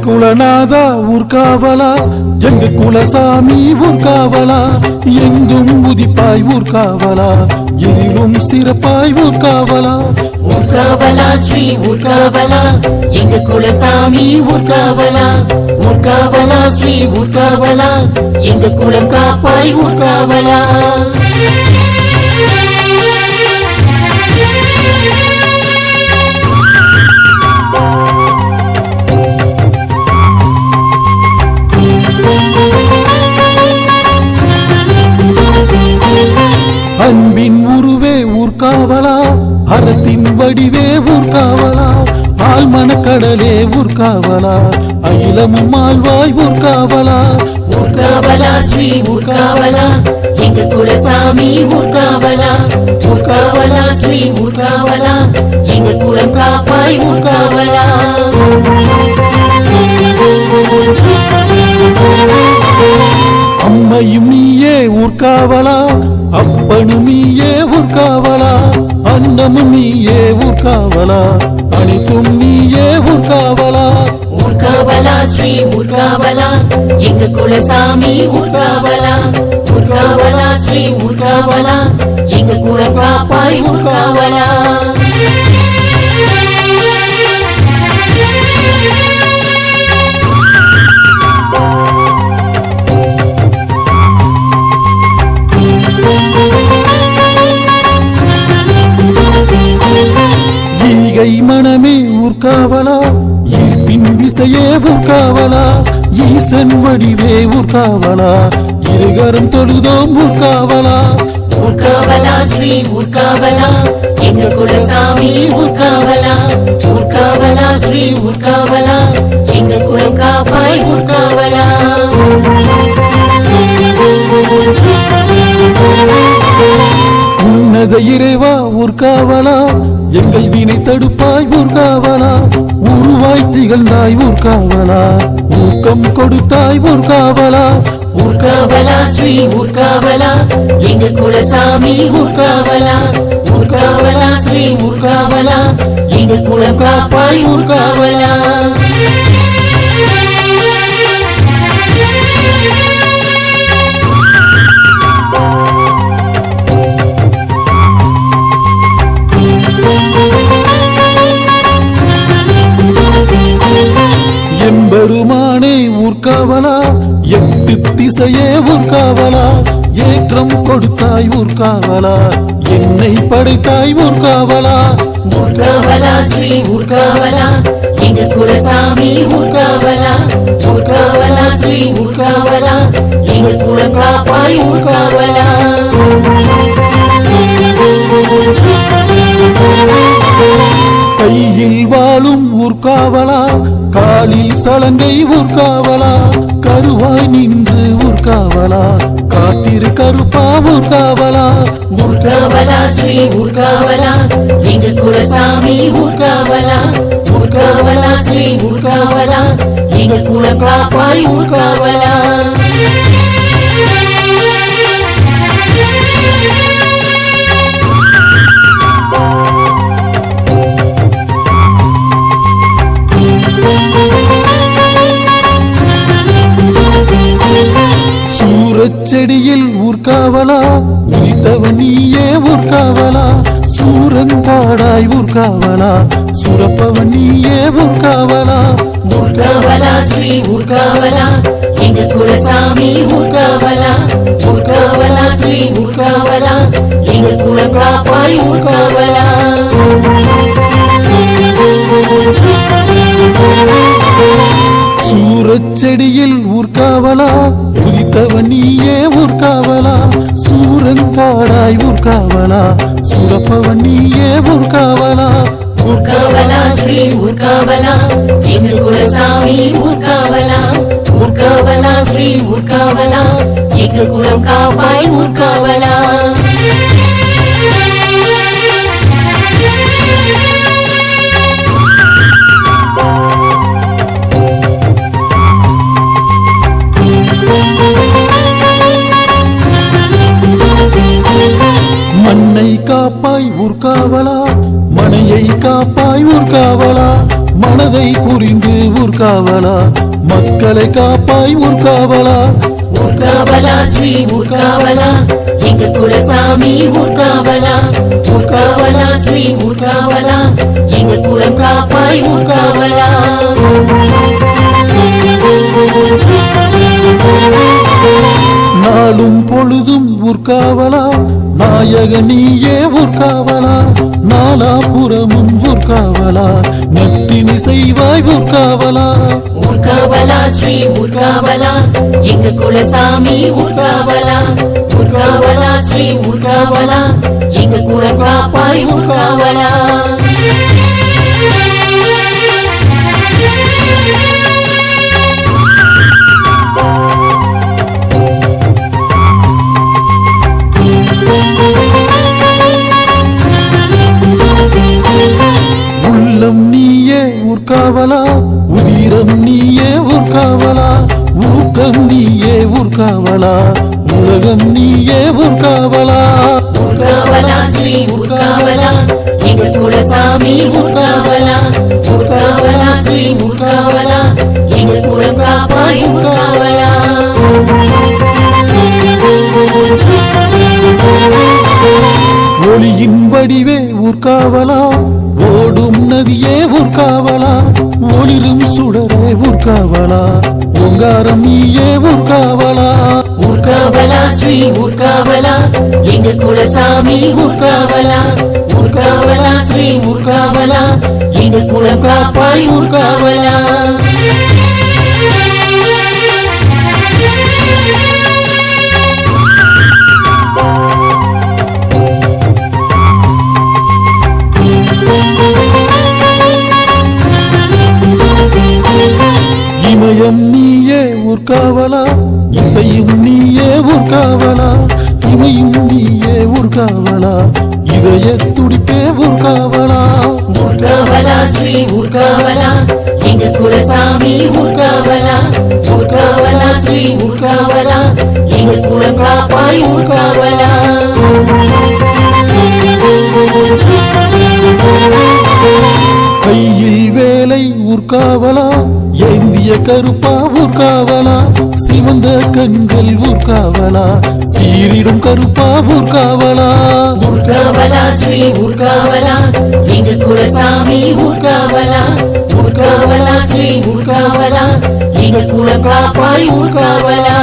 குலநாதா ஊர்காவலா எங்க குலசாமி ஊர்காவலா எங்கும் உதிப்பாய் ஊர்காவலா எதிலும் சிறப்பாய் ஊர்காவலா ஊர்காவலா ஸ்ரீ ஊர்காவலா எங்க குலசாமி ஊர்காவலா ஊர்காவலா ஸ்ரீ ஊர்காவலா எங்க குலம் காப்பாய் ஊர்காவலா அன்பின் உருவே ஊர்காவலா அறத்தின் வடிவே ஊர்காவலா ஆழ்மனக்கடலே ஊர்காவலா அகிலமும் ஆழ்வாய் ஊர்காவலா ஊர்காவலா ஸ்ரீ ஊர்காவலா எங்க குலசாமி ஊர்காவலா ஊர்காவலா ஸ்ரீ ஊர்காவலா எங்க குலம் காப்பாய் ஊர்காவலா அம்மையும் நீயே ஊர்காவலா அப்பனும் நீயே ஊர்காவலா அன்னமும் நீயே ஊர்காவலா அனைத்தும் நீயே ஊர்காவலா ஊர்காவலா ஸ்ரீ ஊர்காவலா எங்க குலசாமி ஊர்காவலா ஊர்காவலா ஸ்ரீ ஊர்காவலா எங்க குலம் காப்பாய் ஊர்காவலா ஈகை மனமே ஊர்காவலா ஈர்ப்பின் விசையே ஊர்காவலா ஈசன் வடிவே ஊர்காவலா இருகரம் தொழுதோம் ஊர்காவலா ஊர்காவலா ஸ்ரீ ஊர்காவலா எங்க குலசாமி ஊர்காவலா ஊர்காவலா ஸ்ரீ ஊர்காவலா எங்க குலம் காப்பாய் ஊர்காவலா உன்னத இறைவா ஊர்காவலா எங்கள் வினை தடுப்பாய் ஊர்காவலா உருவாய் திகழ்ந்தாய் ஊர்காவலா ஊக்கம் கொடுத்தாய் ஊர்காவலா ஊர்காவலா ஸ்ரீ ஊர்காவலா எங்க குலசாமி ஊர்காவலா ஊர்காவலா ஸ்ரீ ஊர்காவலா எங்க குலம் காப்பாய் ஊர்காவலா எம்பெருமானே ஊர்காவலா எட்டு திசையே ஊர்காவலா ஏற்றம் கொடுத்தாய் ஊர்காவலா என்னை படைத்தாய் ஊர்காவலா ஊர்காவலா ஸ்ரீ ஊர்காவலா எங்க குலசாமி ஊர்காவலா ஊர்காவலா ஸ்ரீ ஊர்காவலா எங்க குலம் காப்பாய் ஊர்காவலா கையில் வாழும் ஊர்காவலா காலில் சலங்கை ஊர்காவலா கருவாய் நின்று ஊர்காவலா காத்திரு கருப்பா ஊர்காவலா ஊர்காவலா ஸ்ரீ ஊர்காவலா எங்க குலசாமி ஊர்காவலா ஊர்காவலா ஸ்ரீ ஊர்காவலா எங்க குலம் காப்பாய் ஊர்காவலா சூரச்செடியில் ஊர்காவலா உயிர்த்தவன் நீயே ஊர்காவலா சூரங்காடாய் ஊர்காவலா சுரப்பவன் நீயே ஊர்காவலா ஊர்காவலா ஸ்ரீ ஊர்காவலா எங்க குலசாமி ஊர்காவலா ஊர்காவலா ஸ்ரீ ஊர்காவலா எங்க குலம் காப்பாய் ஊர்காவலா சூரச்செடியில் ஊர்காவலா உதித்தவன் நீயே ஊர்காவலா சூரங்காடாய் ஊர்காவலா சுரப்பவன் நீயே ஊர்காவலா ஊர்காவலா ஸ்ரீ ஊர்காவலா எங்க குலசாமி ஊர்காவலா ஊர்காவலா ஸ்ரீ ஊர்காவலா எங்க குலம் காப்பாய் ஊர்காவலா மண்ணை காப்பாய் ஊர்காவலா மனையை காப்பாய் ஊர்காவலா மனதை புரிந்து ஊர்காவலா மக்களை காப்பாய் ஊர்காவலா ஊர்காவலா ஸ்ரீ ஊர்காவலா எங்க குலசாமி ஊர்காவலா ஊர்காவலா ஸ்ரீ ஊர்காவலா எங்க குலம் காப்பாய் ஊர்காவலா நாளும் பொழுதும் ஊர்காவலா நாயக நீயே ஊர்காவலா நாலாபுறமும் ஊர்காவலா நெத்தினி செய்வாய் ஊர்காவலா ஊர்காவலா ஸ்ரீ ஊர்காவலா எங்க குலசாமி ஊர்காவலா ஊர்காவலா ஸ்ரீ ஊர்காவலா எங்க குலம் காப்பாய் ஊர்காவலா உள்ளம் நீயே ஊர்காவலா உதிரம் நீயே ஊர்காவலா ஊக்கம் நீயே ஊர்காவலா உலகம் நீயே ஊர்காவலா ஊர்காவலா ஸ்ரீ ஊர்காவலா எங்க குலசாமி ஊர்காவலா ஊர்காவலா ஸ்ரீ ஊர்காவலா எங்க குலம் காப்பாய் ஊர்காவலா ஒளியின் வடிவே ஊர்காவலா ஓடும் நதியே ஊர்காவலா ஒளிரும் சுடரே ஊர்காவலா ஓங்காரம் நீயே ஊர்காவலா ஊர்காவலா ஸ்ரீ ஊர்காவலா எங்க குலசாமி ஊர்காவலா ஊர்காவலா ஸ்ரீ ஊர்காவலா எங்க குலம் காப்பாய் ஊர்காவலா இமயம் நீயே ஊர்காவலா இசையும் நீயே ஊர்காவலா இமையும் நீயே ஊர்காவலா இதய துடிப்பே ஊர்காவலா ஊர்காவலா ஸ்ரீ ஊர்காவலா எங்க குலசாமி ஊர்காவலா ஊர்காவலா ஸ்ரீ ஊர்காவலா எங்க குலம் காப்பாய் ஊர்காவலா கையில் வேலை ஊர்காவலா ஏந்திய கருப்பா ஊர்காவலா சிவந்த கண்கள் ஊர்காவலா சீரிடும் கருப்பா ஊர்காவலா ஊர்காவலா ஸ்ரீ ஊர்காவலா எங்க குலசாமி ஊர்காவலா ஊர்காவலா ஸ்ரீ ஊர்காவலா எங்க குலம் காப்பாய் ஊர்காவலா